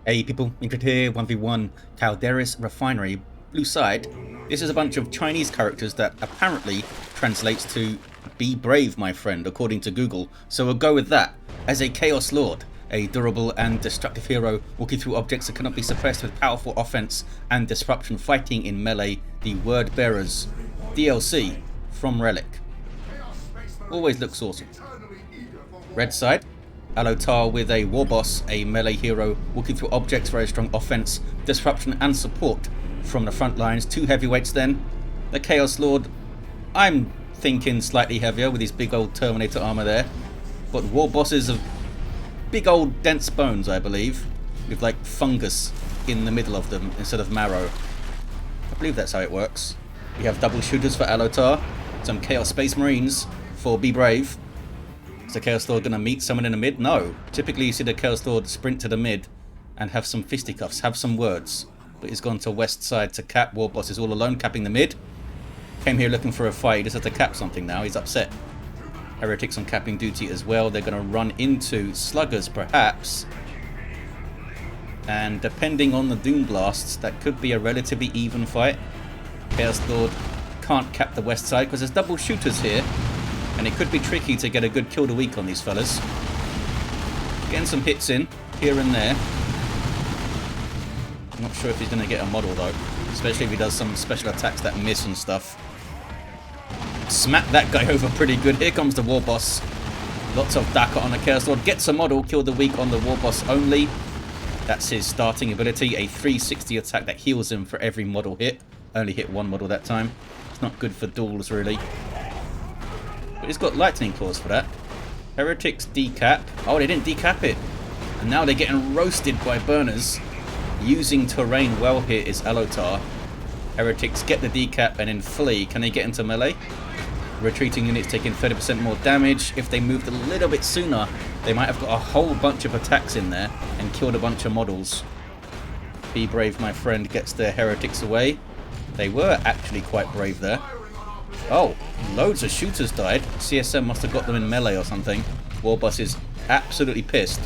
Hey people, Ingrid here, 1v1, Calderis Refinery, blue side. This is a bunch of Chinese characters that apparently translates to be brave, my friend, according to Google. So we'll go with that. As a Chaos Lord, a durable and destructive hero, walking through objects that cannot be suppressed with powerful offense and disruption, fighting in melee, the Word Bearers. DLC from Relic. Always looks awesome. Red side. Alotar with a Warboss, a melee hero, walking through objects, very strong offense, disruption and support from the front lines. Two heavyweights then. The Chaos Lord, I'm thinking slightly heavier with his big old Terminator armor there. But Warbosses of big old dense bones, I believe, with like fungus in the middle of them instead of marrow. I believe that's how it works. We have double shooters for Alotar, some Chaos Space Marines for Be Brave. Is the Chaos Lord going to meet someone in the mid? No. Typically you see the Chaos Lord sprint to the mid and have some fisticuffs, have some words. But he's gone to west side to cap. Warboss is all alone, capping the mid. Came here looking for a fight, he just had to cap something now, he's upset. Heretics on capping duty as well. They're going to run into Sluggers perhaps. And depending on the Doom Blasts, that could be a relatively even fight. Chaos Lord can't cap the west side because there's double shooters here. And it could be tricky to get a good kill of the week on these fellas. Getting some hits in, here and there. I'm not sure if he's going to get a model though. Especially if he does some special attacks that miss and stuff. Smack that guy over pretty good. Here comes the Warboss. Lots of Daka on the Chaos Lord. Gets a model, kill the week on the Warboss only. That's his starting ability. A 360 attack that heals him for every model hit. Only hit one model that time. It's not good for duels really. But he's got lightning claws for that. Heretics decap. Oh, they didn't decap it. And now they're getting roasted by burners. Using terrain well here is Alotar. Heretics get the decap and then flee. Can they get into melee? Retreating units taking 30% more damage. If they moved a little bit sooner, they might have got a whole bunch of attacks in there and killed a bunch of models. Be brave, my friend, gets their heretics away. They were actually quite brave there. Oh, loads of shooters died. CSM must have got them in melee or something. Warboss is absolutely pissed.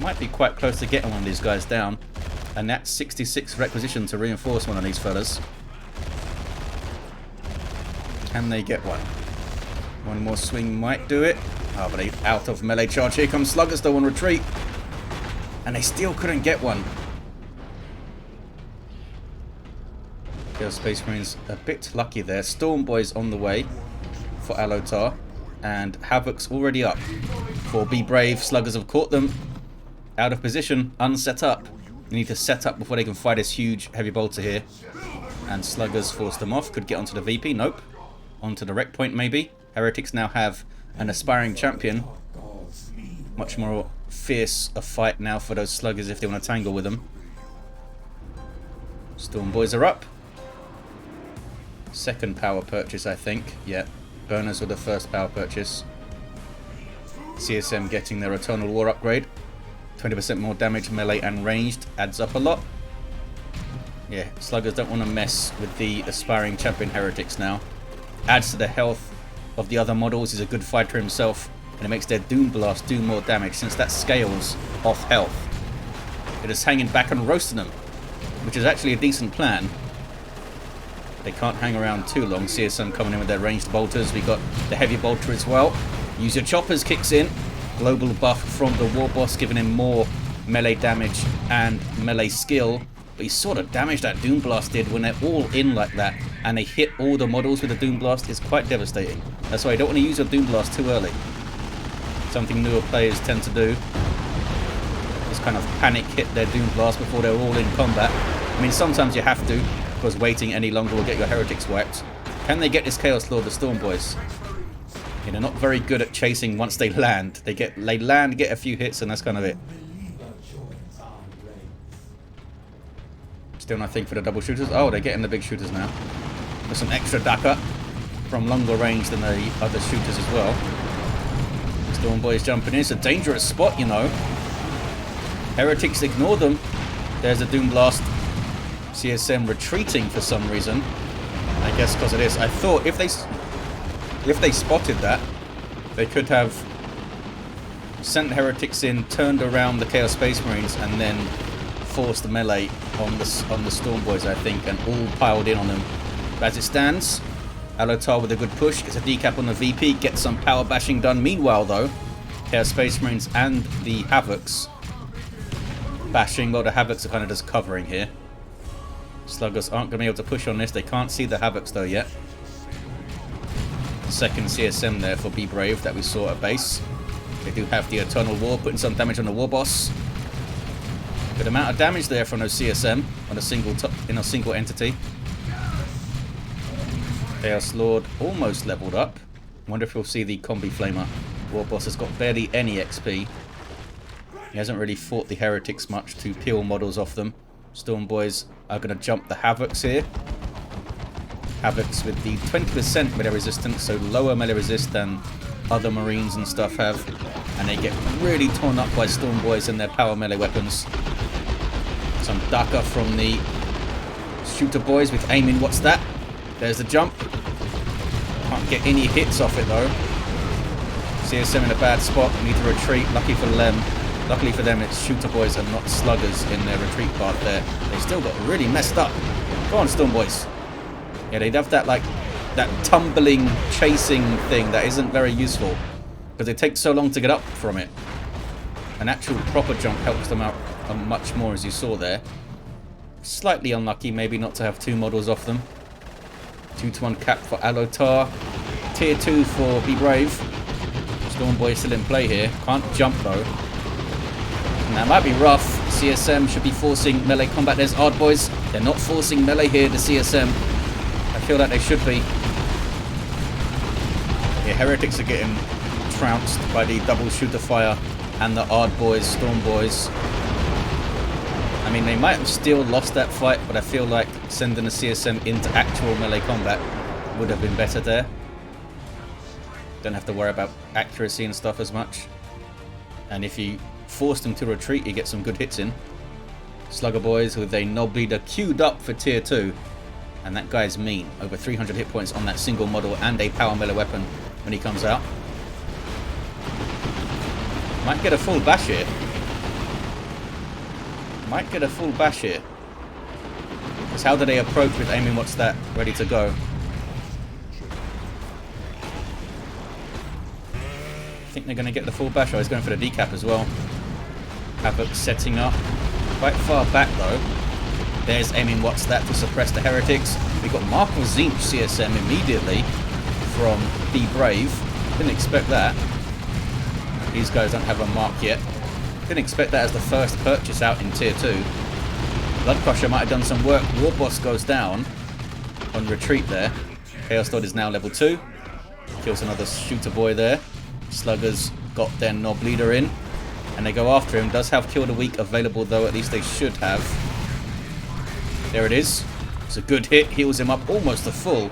Might be quite close to getting one of these guys down. And that's 66 requisition to reinforce one of these fellas. Can they get one? One more swing might do it. Oh, but they out of melee charge. Here comes Sluggers though on retreat. And they still couldn't get one. Chaos Space Marines a bit lucky there. Storm Boy's on the way for Alotar. And Havoc's already up for Be Brave. Sluggers have caught them. Out of position. Unset up. They need to set up before they can fight this huge heavy bolter here. And Sluggers force them off. Could get onto the VP. Nope. Onto the wreck point maybe. Heretics now have an aspiring champion. Much more fierce a fight now for those Sluggers if they want to tangle with them. Storm Boys are up. Second power purchase, I think. Yeah. Burners were the first power purchase. CSM getting their Eternal War upgrade. 20% more damage, melee and ranged. Adds up a lot. Yeah, Sluggers don't want to mess with the aspiring champion Heretics now. Adds to the health of the other models. He's a good fighter himself. And it makes their Doom Blast do more damage since that scales off health. It is hanging back and roasting them. Which is actually a decent plan. They can't hang around too long. CSM coming in with their ranged bolters. We got the heavy bolter as well. Use your choppers kicks in. Global buff from the Warboss, giving him more melee damage and melee skill. But he sort of damaged that Doom Blast did when they're all in like that and they hit all the models with the Doom Blast. Is quite devastating. That's why you don't want to use your Doom Blast too early. Something newer players tend to do. Just kind of panic hit their Doom Blast before they're all in combat. I mean, sometimes you have to, because waiting any longer will get your heretics whacked. Can they get this Chaos Lord, the Storm Boys? Yeah, they're not very good at chasing once they land. They land, get a few hits, and that's kind of it. Still nothing for the double shooters. Oh, they're getting the big shooters now. There's some extra Daka from longer range than the other shooters as well. Storm Boys jumping in. It's a dangerous spot, you know. Heretics ignore them. There's a Doom Blast. CSM retreating for some reason. I guess because of this. I thought if they spotted that, they could have sent the Heretics in, turned around the Chaos Space Marines, and then forced the melee on the Storm Boys, I think, and all piled in on them. But as it stands, Alotar with a good push, gets a decap on the VP, gets some power bashing done. Meanwhile, though, Chaos Space Marines and the Havocs bashing. Well, the Havocs are kind of just covering here. Sluggers aren't going to be able to push on this. They can't see the Havocs, though, yet. Second CSM there for Be Brave that we saw at base. They do have the Eternal War, putting some damage on the Warboss. Good amount of damage there from those CSM on a single entity. Chaos Lord almost leveled up. Wonder if we'll see the Combi Flamer. Warboss has got barely any XP. He hasn't really fought the Heretics much to peel models off them. Storm Boys are going to jump the Havocs here. Havocs with the 20% melee resistance, so lower melee resist than other Marines and stuff have. And they get really torn up by Storm Boys and their power melee weapons. Some Daka from the Shooter Boys with aiming. What's that? There's the jump. Can't get any hits off it though. CSM in a bad spot. Need to retreat. Luckily for them, it's Shooter Boys and not Sluggers in their retreat part there. They still got really messed up. Go on, Storm Boys. Yeah, they'd have that tumbling, chasing thing that isn't very useful because it takes so long to get up from it. An actual proper jump helps them out much more, as you saw there. Slightly unlucky, maybe not to have two models off them. 2-to-1 cap for Alotar. Tier 2 for Be Brave. Storm Boy still in play here. Can't jump though. Now it might be rough. CSM should be forcing melee combat. There's Odd Boys. They're not forcing melee here, the CSM. I feel like they should be. Yeah, Heretics are getting trounced by the double shooter fire and the Odd Boys, Storm Boys. I mean, they might have still lost that fight, but I feel like sending a CSM into actual melee combat would have been better there. Don't have to worry about accuracy and stuff as much. And if you force them to retreat, you get some good hits in. Slugger Boys with a Knob Leader queued up for tier 2. And that guy's mean. Over 300 hit points on that single model and a power melee weapon when he comes out. Might get a full bash here. Might get a full bash here. Because how do they approach with aiming? What's that? Ready to go. I think they're going to get the full bash. Oh, he's going for the decap as well. Havoc setting up. Quite far back though. There's aiming. What's that to suppress the Heretics. We got Marco Zinch CSM immediately from Be Brave. Didn't expect that. These guys don't have a mark yet. Didn't expect that as the first purchase out in tier 2. Blood Crusher might have done some work. Warboss goes down on retreat there. Chaos Lord is now level 2. Kills another Shooter Boy there. Sluggers got their Knob Leader in. And they go after him. Does have Kill the Weak available though. At least they should have. There it is. It's a good hit. Heals him up almost to full.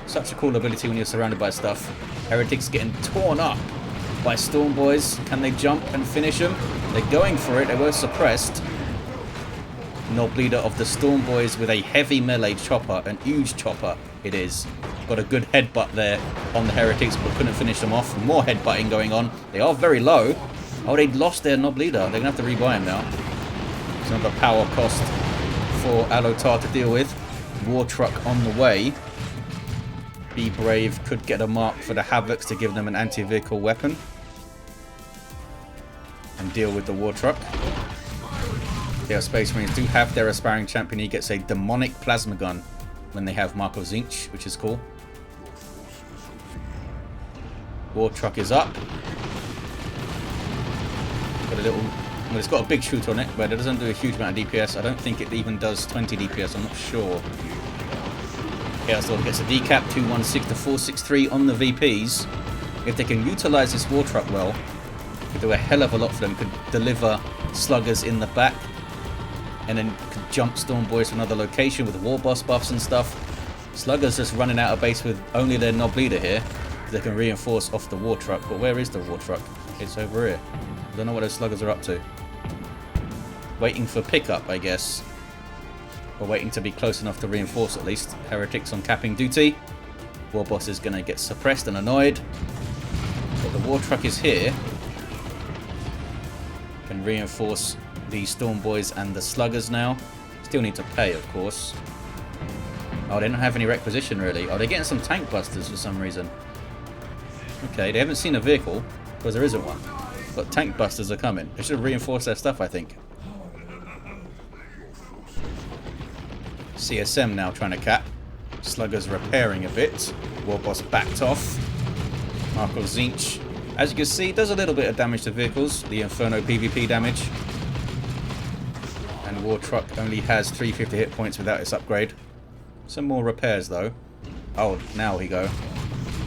Such a cool ability when you're surrounded by stuff. Heretics getting torn up by Storm Boys. Can they jump and finish them? They're going for it. They were suppressed. Knob Leader of the Storm Boys with a heavy melee chopper. An huge chopper it is. Got a good headbutt there on the Heretics, but couldn't finish them off. More headbutting going on. They are very low. Oh, they'd lost their Knob Leader. They're going to have to rebuy him now. It's another power cost for Alotar to deal with. War Truck on the way. Be Brave could get a mark for the Havocs to give them an anti-vehicle weapon. And deal with the War Truck. The Space Marines do have their aspiring champion. He gets a demonic plasma gun when they have Marco Zinch, which is cool. War Truck is up. Got a little... Well, it's got a big shoot on it, but it doesn't do a huge amount of DPS. I don't think it even does 20 DPS. I'm not sure. Chaos Lord gets a decap, 216 to 463 on the VPs. If they can utilize this War Truck well, could do a hell of a lot for them. Could deliver Sluggers in the back, and then could jump Storm Boys to another location with Warboss buffs and stuff. Sluggers just running out of base with only their Knob Leader here. They can reinforce off the War Truck. But where is the War Truck? It's over here. I don't know what those Sluggers are up to. Waiting for pickup, I guess. Or waiting to be close enough to reinforce at least. Heretics on capping duty. Warboss is going to get suppressed and annoyed. But the War Truck is here. Can reinforce the Storm Boys and the Sluggers now. Still need to pay, of course. Oh, they don't have any requisition, really. Oh, they're getting some tank busters for some reason. Okay, they haven't seen a vehicle, because there isn't one. But tank busters are coming. They should reinforce their stuff, I think. CSM now trying to cap. Sluggers repairing a bit. Warboss backed off. Marco Zinch, as you can see, does a little bit of damage to vehicles. The Inferno PvP damage. And War Truck only has 350 hit points without its upgrade. Some more repairs though. Oh, now we go.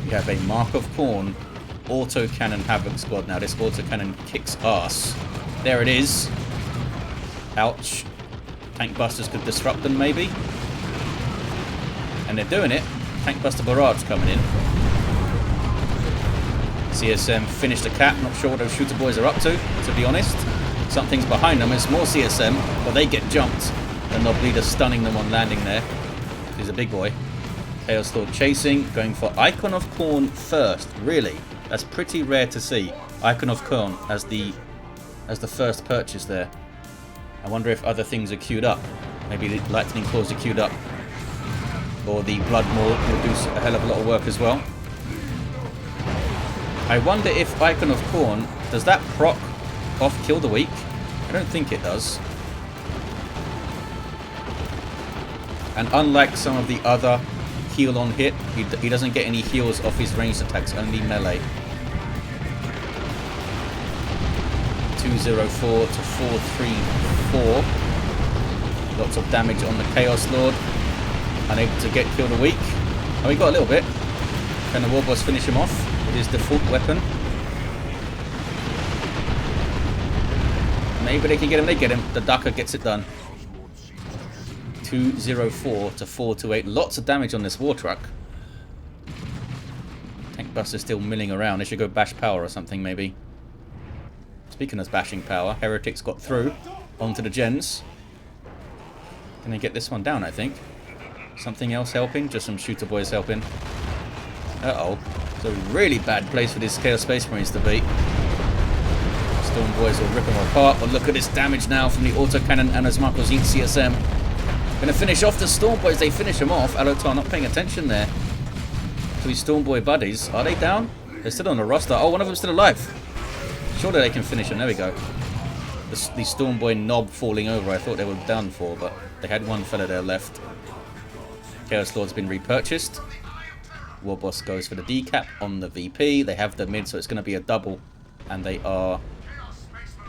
We have a Mark of Khorne Autocannon Havoc squad now. This autocannon kicks ass. There it is. Ouch. Tank busters could disrupt them maybe. And they're doing it. Tank buster barrage coming in. CSM finished the cap. Not sure what those shooter boys are up to be honest. Something's behind them. It's more CSM, but they get jumped. And Nob Leader stunning them on landing there. He's a big boy. Chaos Lord chasing, going for Icon of Khorne first. Really? That's pretty rare to see. Icon of Khorne as the first purchase there. I wonder if other things are queued up. Maybe the Lightning Claws are queued up. Or the Blood Maul will do a hell of a lot of work as well. I wonder if Icon of Khorne, does that proc off Kill the Weak? I don't think it does. And unlike some of the other heal on hit, he doesn't get any heals off his ranged attacks, only melee. 204 to 434. Lots of damage on the Chaos Lord. Unable to get Kill the Weak. Oh, he got a little bit. Can the Warboss finish him off with his default weapon? Maybe they can get him. They get him. The Ducker gets it done. 204 to 428. Lots of damage on this War Truck. Tank Buster's still milling around. They should go bash power or something maybe. Speaking of bashing power, Heretics got through onto the gens. Can they get this one down, I think? Something else helping? Just some shooter boys helping. Uh-oh. It's a really bad place for these Chaos Space Marines to be. Storm Boys will rip them apart. But look at this damage now from the autocannon and as Marco Zinch CSM. Going to finish off the Storm Boys. They finish them off. Alotar not paying attention there to his Storm Boy buddies. Are they down? They're still on the roster. Oh, one of them's still alive. Surely they can finish them. There we go. The Storm Boy knob falling over. I thought they were done for, but they had one fella there left. Chaos Lord's been repurchased. Warboss goes for the decap on the VP. They have the mid, so it's going to be a double. And they are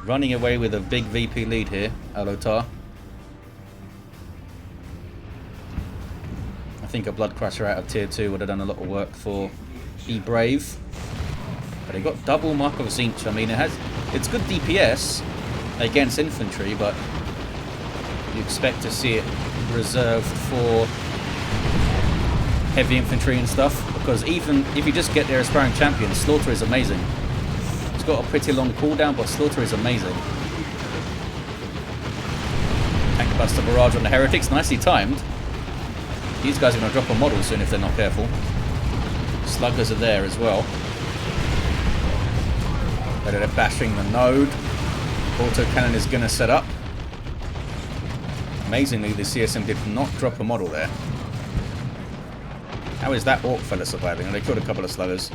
running away with a big VP lead here, Alotar. I think a Blood Crusher out of tier 2 would have done a lot of work for Be Brave. But they got double Mark of Zinch. I mean, it's good DPS against infantry, but you expect to see it reserved for heavy infantry and stuff, because even if you just get there aspiring champion, Slaughter is amazing. It's got a pretty long cooldown, but Slaughter is amazing. Tank Buster barrage on the Heretics, nicely timed. These guys are going to drop a model soon if they're not careful. Sluggers are there as well. But they're bashing the node. Autocannon is going to set up. Amazingly, the CSM did not drop a model there. How is that Orc fella surviving? Oh, they killed a couple of sluggers.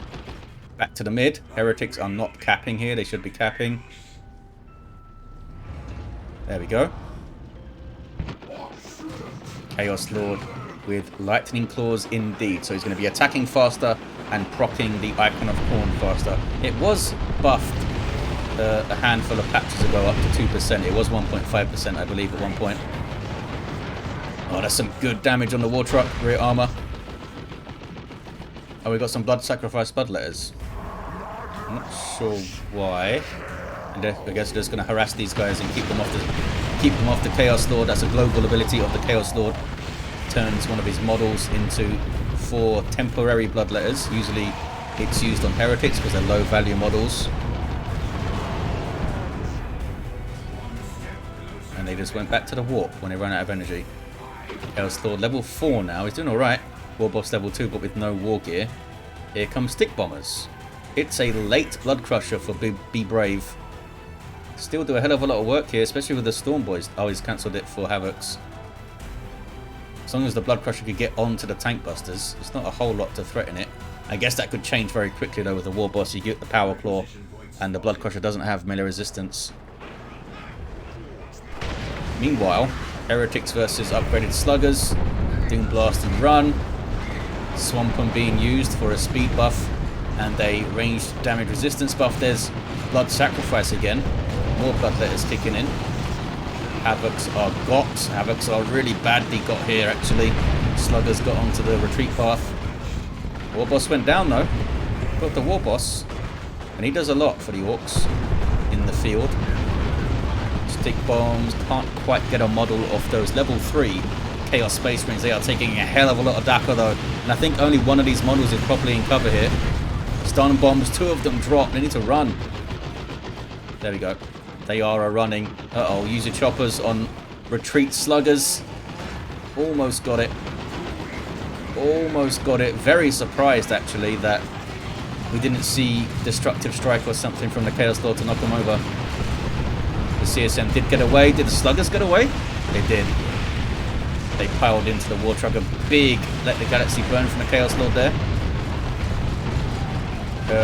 Back to the mid. Heretics are not capping here. They should be capping. There we go. Chaos Lord with Lightning Claws indeed. So he's going to be attacking faster and proccing the Icon of Khorne faster. It was buffed a handful of patches ago up to 2%. It was 1.5% I believe at one point. Oh, that's some good damage on the War Truck. Rear armor. Oh, we got some blood sacrifice bloodletters. I'm not sure why. And I guess they're just going to harass these guys and keep them off the Chaos Lord. That's a global ability of the Chaos Lord. Turns one of his models into 4 temporary bloodletters. Usually it's used on Heretics because they're low value models. And they just went back to the warp when they ran out of energy. Chaos Lord level 4 now. He's doing alright. Warboss level 2 but with no war gear. Here comes Stick Bombers. It's a late Blood Crusher for Be Brave. Still do a hell of a lot of work here, especially with the Storm Boys. Oh, he's cancelled it for Havocs. As long as the Blood Crusher could get onto the Tank Busters, it's not a whole lot to threaten it. I guess that could change very quickly though with the Warboss. You get the Power Claw and the Blood Crusher doesn't have melee resistance. Meanwhile, Heretics versus upgraded Sluggers. Doom Blast and Run. Swampum being used for a speed buff and a ranged damage resistance buff. There's Blood Sacrifice again. More Bloodletters kicking in. Havocs are got. Havocs are really badly got here actually. Sluggers got onto the retreat path. Warboss went down though. Got the Warboss. And he does a lot for the Orks in the field. Stick bombs, can't quite get a model of those level 3 Chaos Space Marines. They are taking a hell of a lot of Dakar though. And I think only one of these models is properly in cover here. Stun bombs, 2 of them drop. They need to run. There we go. They are running. Uh-oh, use your choppers on retreat Sluggers. Almost got it. Almost got it. Very surprised actually that we didn't see Destructive Strike or something from the Chaos Lord to knock them over. The CSM did get away. Did the Sluggers get away? They did. They piled into the War Truck. A big Let the Galaxy Burn from the Chaos Lord there.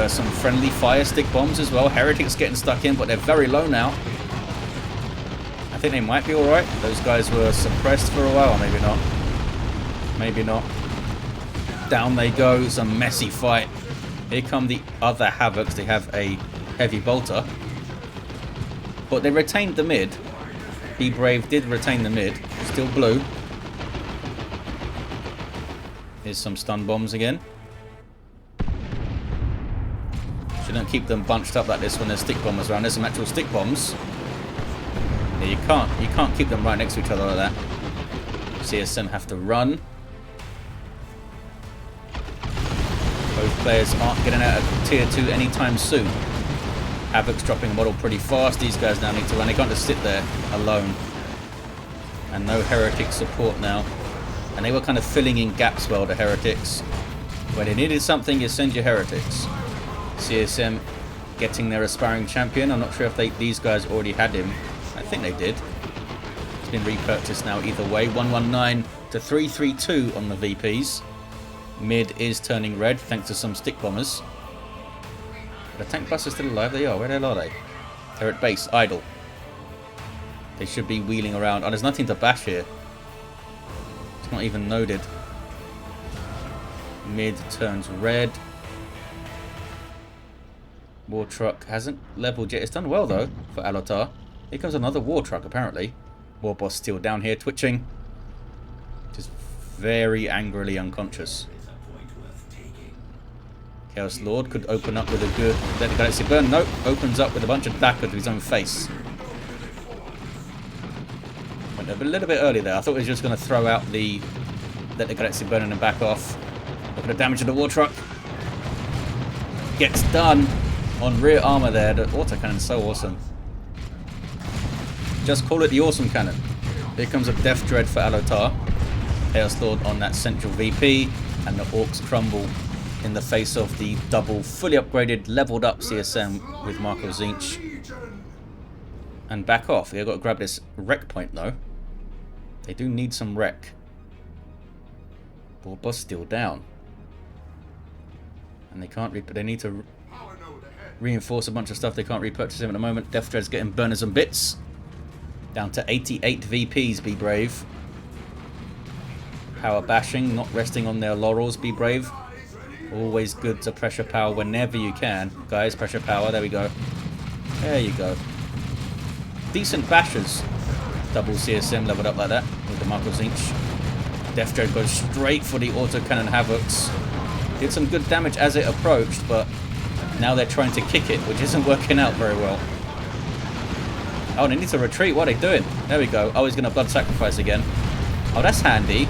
Some friendly fire stick bombs as well. Heretics getting stuck in, but they're very low now. I think they might be alright. Those guys were suppressed for a while. Maybe not. Maybe not. Down they go. It's a messy fight. Here come the other Havocs. They have a heavy bolter. But they retained the mid. Be Brave did retain the mid. Still blue. Here's some stun bombs again. Don't keep them bunched up like this when there's stick bombers around. There's some actual stick bombs. Yeah, you can't keep them right next to each other like that. CSM have to run. Both players aren't getting out of tier 2 anytime soon. Havoc's dropping a model pretty fast. These guys now need to run. They can't just sit there alone. And no Heretic support now. And they were kind of filling in gaps well, the Heretics. When they needed something, you send your Heretics. CSM getting their aspiring champion. I'm not sure if these guys already had him. I think they did. It's been repurchased now either way. 119 to 332 on the VPs. Mid is turning red thanks to some stick bombers. The tank bus is still alive. They are. Where the hell are they? They're at base, idle. They should be wheeling around. Oh, there's nothing to bash here. It's not even noded. Mid turns red. War Truck hasn't leveled yet. It's done well though for Alotar. Here comes another War Truck apparently. Warboss still down here twitching. Just very angrily unconscious. Chaos Lord could open up with a good Let the Galaxy Burn. Nope. Opens up with a bunch of Dakar to his own face. Went a little bit early there. I thought he was just going to throw out the Let the Galaxy Burn and then back off. Look at the damage of the War Truck. Gets done. On rear armor there, the autocannon's so awesome. Just call it the awesome cannon. Here comes a Death Dread for Alotar. Chaos Lord on that central VP, and the Orks crumble in the face of the double, fully upgraded, leveled up CSM with Marco Zinch. And back off. They've got to grab this wreck point though. They do need some wreck. Warboss still down. And they can't they need to reinforce a bunch of stuff. They can't repurchase him at the moment. Death Dread's getting burners and bits. Down to 88 VPs, Be Brave. Power bashing, not resting on their laurels, Be Brave. Always good to pressure power whenever you can. Guys, pressure power, there we go. There you go. Decent bashers. Double CSM leveled up like that with the Marco Zinch. Death Dread goes straight for the autocannon Havocs. Did some good damage as it approached, but now they're trying to kick it, which isn't working out very well. Oh, they need to retreat. What are they doing? There we go. Oh, he's going to blood sacrifice again. Oh, that's handy.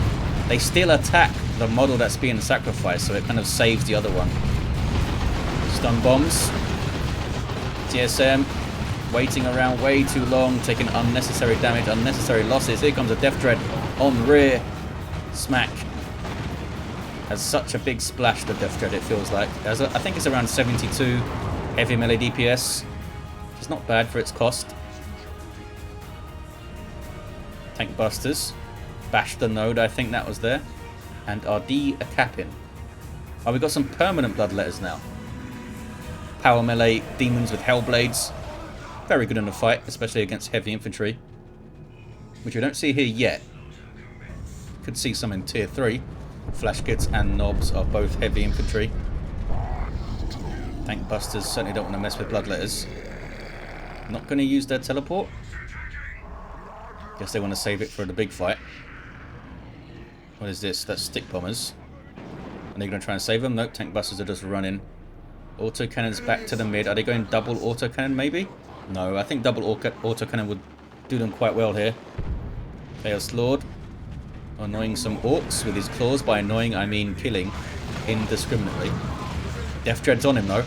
They still attack the model that's being sacrificed, so it kind of saves the other one. Stun bombs. TSM waiting around way too long, taking unnecessary damage, unnecessary losses. Here comes a Death Dread on rear. Smack. Has such a big splash, the Death Dread, it feels like. I think it's around 72 heavy melee DPS. Which is not bad for its cost. Tank busters. Bash the node, I think that was there. And RD a cap-in. Oh, we got some permanent bloodletters now. Power melee demons with hellblades. Very good in the fight, especially against heavy infantry. Which we don't see here yet. Could see some in tier 3. Flash kits and knobs are both heavy infantry. Tank busters certainly don't want to mess with bloodletters. Not going to use their teleport. Guess they want to save it for the big fight. What is this? That's stick bombers. Are they going to try and save them? Nope, tank busters are just running. Autocannons back to the mid. Are they going double autocannon maybe? No, I think double autocannon would do them quite well here. Chaos Lord. Annoying some orcs with his claws. By annoying, I mean killing indiscriminately. Death Dread's on him though.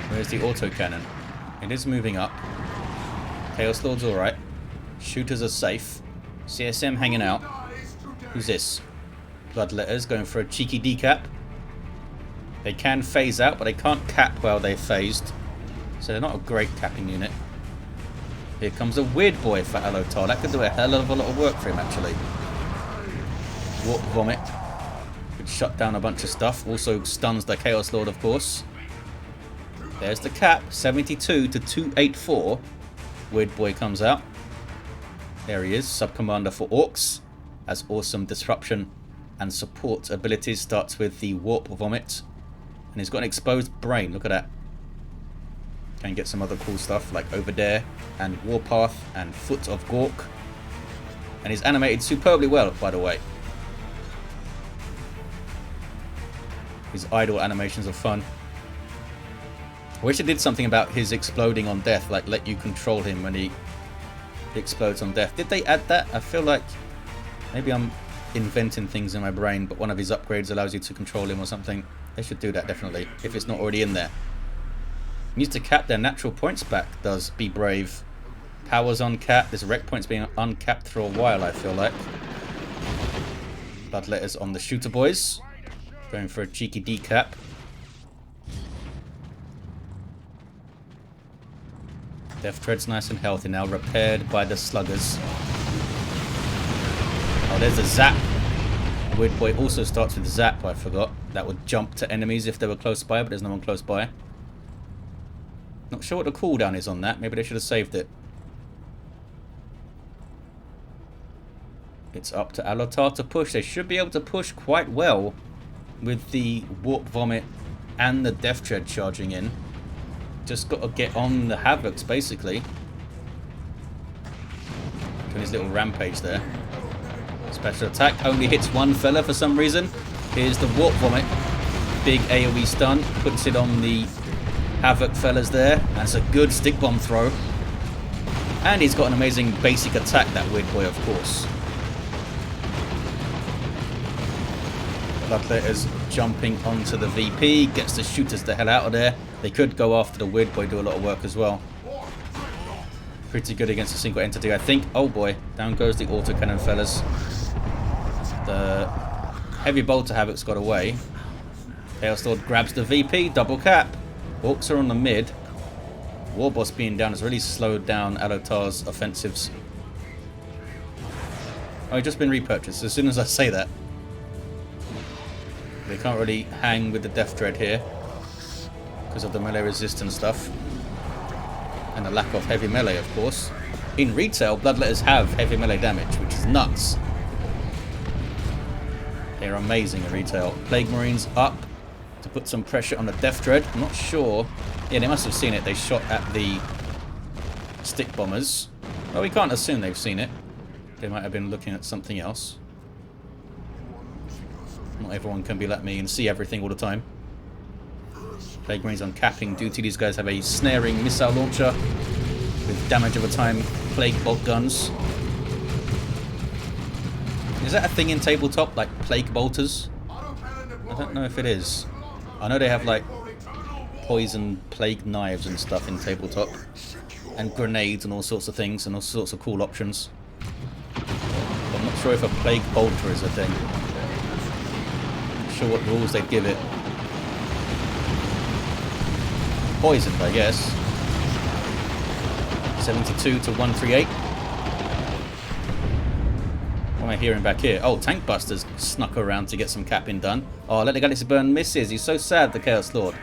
Where's the autocannon? It is moving up. Chaos Lord's alright. Shooters are safe. CSM hanging out. Who's this? Bloodletters going for a cheeky decap. They can phase out, but they can't cap while they're phased. So they're not a great capping unit. Here comes a weird boy for Alotar. That could do a hell of a lot of work for him, actually. Warp Vomit. Could shut down a bunch of stuff. Also stuns the Chaos Lord, of course. There's the cap. 72 to 284. Weird boy comes out. There he is. Sub-commander for Orks. Has awesome disruption and support abilities. Starts with the Warp Vomit. And he's got an exposed brain. Look at that. Can get some other cool stuff like Over There and Warpath and Foot of Gork. And he's animated superbly well, by the way. His idle animations are fun. I wish it did something about his exploding on death, like let you control him when he explodes on death. Did they add that? I feel like maybe I'm inventing things in my brain, but one of his upgrades allows you to control him or something. They should do that definitely, if it's not already in there. Needs to cap their natural points back, does Be Brave. Powers uncapped. This rec point's being uncapped for a while, I feel like. Bloodletters on the shooter boys. Going for a cheeky decap. Death Tread's nice and healthy now, repaired by the sluggers. Oh, there's a zap. Weird boy also starts with zap, I forgot. That would jump to enemies if they were close by, but there's no one close by. Not sure what the cooldown is on that. Maybe they should have saved it. It's up to Alotar to push. They should be able to push quite well with the Warp Vomit and the Death Tread charging in. Just got to get on the Havocs, basically. Doing his little rampage there. Special attack only hits one fella for some reason. Here's the Warp Vomit. Big AoE stun. Puts it on the Havoc fellas there. That's a good stick bomb throw. And he's got an amazing basic attack, that weird boy, of course. Bloodletters jumping onto the VP. Gets the shooters the hell out of there. They could go after the weird boy, do a lot of work as well. Pretty good against a single entity, I think. Oh boy, down goes the autocannon fellas. The heavy bolter Havoc's got away. Chaos Lord grabs the VP, double cap. Orks are on the mid. Warboss being down has really slowed down Alotar's offensives. Oh, he's just been repurchased as soon as I say that. They can't really hang with the Death Dread here because of the melee resistance stuff. And the lack of heavy melee, of course. In retail, Bloodletters have heavy melee damage, which is nuts. They're amazing in retail. Plague Marines up to put some pressure on the Death Dread. I'm not sure. Yeah, they must have seen it. They shot at the stick bombers. Well, we can't assume they've seen it. They might have been looking at something else. Not everyone can be like me and see everything all the time. Plague Marines on capping duty. These guys have a snaring missile launcher with damage over time plague bolt guns. Is that a thing in tabletop, like plague bolters? I don't know if it is. I know they have like poison plague knives and stuff in tabletop, and grenades and all sorts of things and all sorts of cool options. But I'm not sure if a plague bolter is a thing. Not sure what rules they'd give it. Poisoned, I guess. 72 to 138. What am I hearing back here? Oh, Tank Buster's snuck around to get some capping done. Oh, let the Galaxy Burn misses. He's so sad, the Chaos Lord.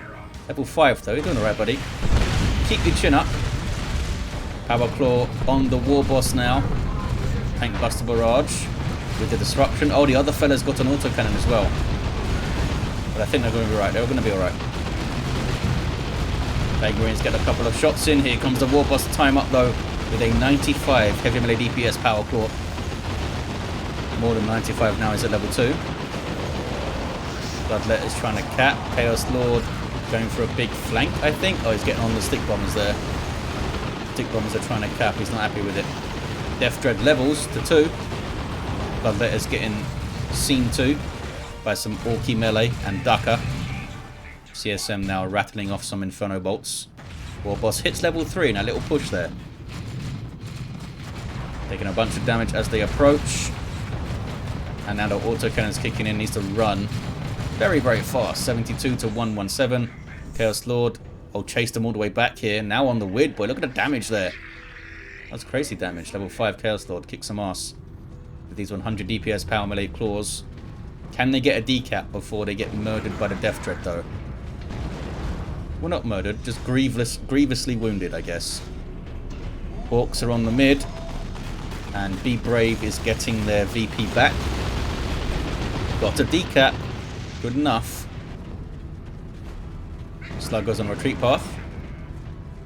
Level 5 though. You're doing alright, buddy. Keep your chin up. Power Claw on the Warboss now. Tank Buster Barrage with the disruption. Oh, the other fella's got an autocannon as well. But I think they're going to be right. They're going to be alright. Plague Marines get a couple of shots in. Here comes the Warboss. Time up though with a 95 heavy melee DPS Power Claw. More than 95 now. He's at level 2. Bloodlet is trying to cap. Chaos Lord going for a big flank, I think. Oh, he's getting on the stick bombers there. Stick bombers are trying to cap. He's not happy with it. Death Dread levels to 2. Bloodlet is getting seen to by some Orky melee and Ducker. CSM now rattling off some Inferno bolts. Warboss hits level 3 and a little push there. Taking a bunch of damage as they approach. And now the autocannon's kicking in. Needs to run very, very fast. 72 to 117. Chaos Lord. Oh, chased them all the way back here. Now on the Weird Boy. Look at the damage there. That's crazy damage. Level 5 Chaos Lord. Kicks some ass. With these 100 DPS power melee claws. Can they get a decap before they get murdered by the Death Dread though? Well, not murdered. Just grievously wounded, I guess. Orks are on the mid. And Be Brave is getting their VP back. Got a decap. Good enough. Slug goes on retreat path.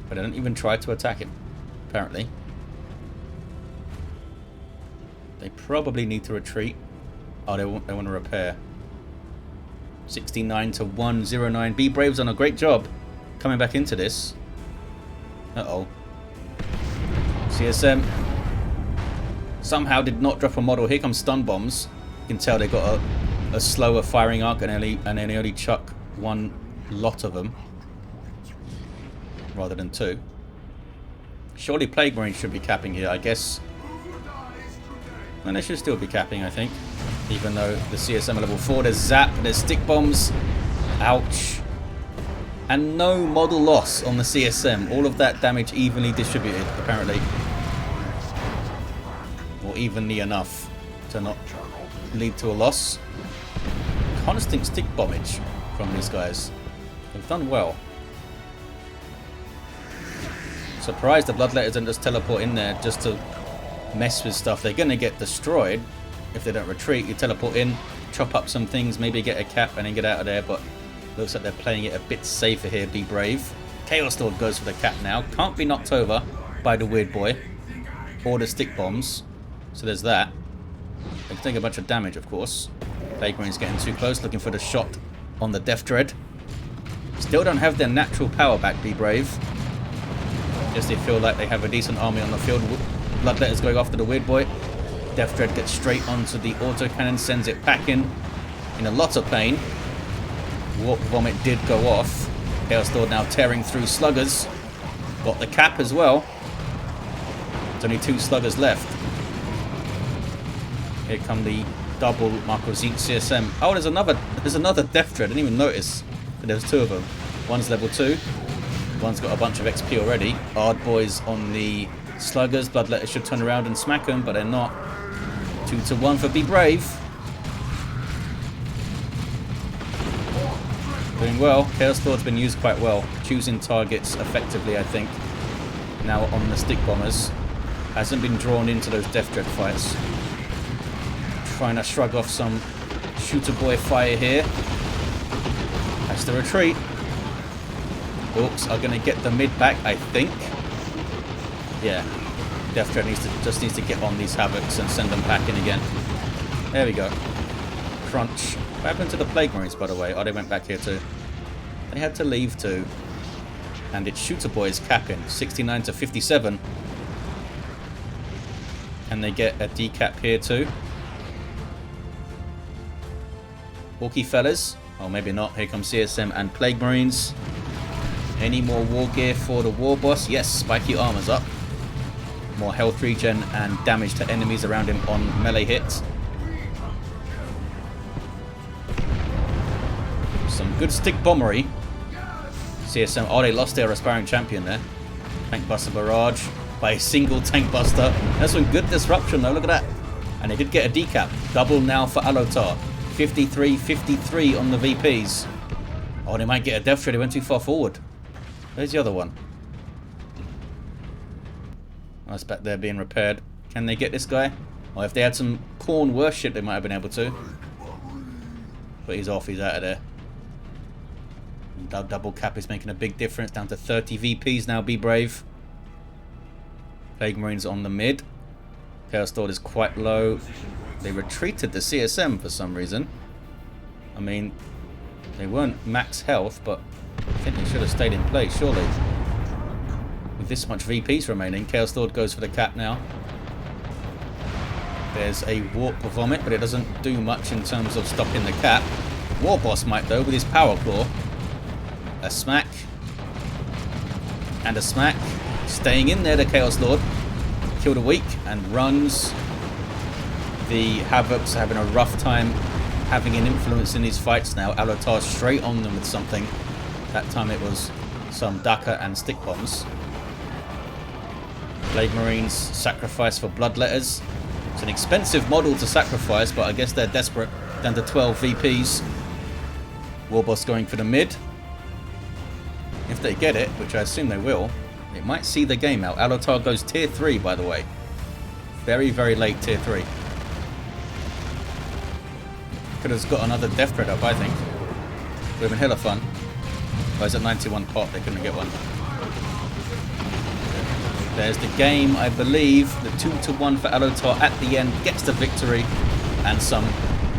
But I don't even try to attack him, apparently. They probably need to retreat. Oh, they want to repair. 69 to 109. Be Brave's done a great job coming back into this. Uh-oh. CSM somehow did not drop a model. Here comes stun bombs. You can tell they got a slower firing arc and they only chuck one lot of them rather than 2. Surely Plague Marines should be capping here, I guess. And they should still be capping, I think. Even though the CSM are level 4. There's Zap, there's Stick Bombs. Ouch. And no model loss on the CSM. All of that damage evenly distributed, apparently. Or evenly enough to not lead to a loss. Constant stick bombage from these guys. They've done well. Surprised the Bloodletters didn't just teleport in there just to mess with stuff. They're going to get destroyed if they don't retreat. You teleport in, chop up some things, maybe get a cap and then get out of there, but looks like they're playing it a bit safer here. Be Brave. Chaos Lord goes for the cap now. Can't be knocked over by the Weird Boy or the stick bombs. So there's that. They can take a bunch of damage, of course. Plague Marine's getting too close, looking for the shot on the Death Dread. Still don't have their natural power back, Be Brave. Just they feel like they have a decent army on the field. Bloodletter's going after the Weird Boy. Death Dread gets straight onto the autocannon, sends it packing in a lot of pain. Warp Vomit did go off. Chaos Lord now tearing through sluggers. Got the cap as well. There's only 2 sluggers left. Here come the double Marco Zeke CSM. Oh, there's another Death Dread. I didn't even notice that there's 2 of them. One's level 2. One's got a bunch of XP already. Hard Boys on the sluggers. Bloodletter should turn around and smack them, but they're not. 2 to 1 for Be Brave. Doing well. Chaos Lord's been used quite well. Choosing targets effectively, I think. Now on the stick bombers. Hasn't been drawn into those Death Dread fights. Trying to shrug off some shooter boy fire here. Has to retreat. Orks are going to get the mid back, I think. Yeah. Death Dread just needs to get on these Havocs and send them packing again. There we go. Crunch. What happened to the Plague Marines, by the way? Oh, they went back here too. They had to leave too. And it's Shooter Boys capping. 69 to 57. And they get a decap here too. Orky fellas. Oh, maybe not. Here comes CSM and Plague Marines. Any more war gear for the Warboss? Yes, spiky armor's up. More health regen and damage to enemies around him on melee hits. Some good stick bombery. CSM, oh, they lost their aspiring champion there. Tank Buster Barrage. by a single tank buster. That's some good disruption though, look at that. And they did get a decap. Double now for Alotar. 53-53 on the VPs. Oh, they might get a death trade. They went too far forward. Where's the other one? Oh, it's back there being repaired. Can they get this guy? Well, if they had some corn worship, they might have been able to. But he's off. He's out of there. Double cap is making a big difference. Down to 30 VPs now. Be brave. Plague Marines on the mid. Chaos Lord is quite low. They retreated the CSM for some reason. I mean, they weren't max health, but I think they should have stayed in place, surely. With this much VPs remaining, Chaos Lord goes for the cap now. There's a Warp Vomit, but it doesn't do much in terms of stopping the cap. Warboss might, though, with his Power Claw. A smack. And a smack. Staying in there, the Chaos Lord. Killed a weak and runs. The Havocs are having a rough time having an influence in these fights now. Alotar straight on them with something. That time it was some Daka and stick bombs. Plague Marines sacrifice for Bloodletters. It's an expensive model to sacrifice, but I guess they're desperate. Down to 12 VPs. Warboss going for the mid. If they get it, which I assume they will, it might see the game out. Alotar goes tier 3, by the way. Very, very late tier 3. Could have got another death threat up, I think. Would have been hella fun. But it's at 91 pop, they couldn't get one. There's the game, I believe. The 2-1 for Alotar at the end gets the victory. And some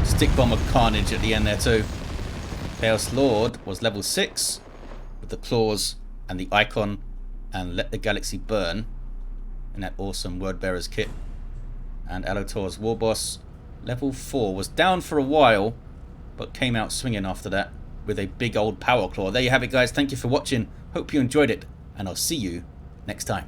stick bomber carnage at the end there too. Chaos Lord was level 6 with the claws and the icon and Let the Galaxy Burn in that awesome Wordbearer's kit. And Alotar's Warboss, level 4, was down for a while, but came out swinging after that with a big old Power Claw. There you have it, guys. Thank you for watching. Hope you enjoyed it, and I'll see you next time.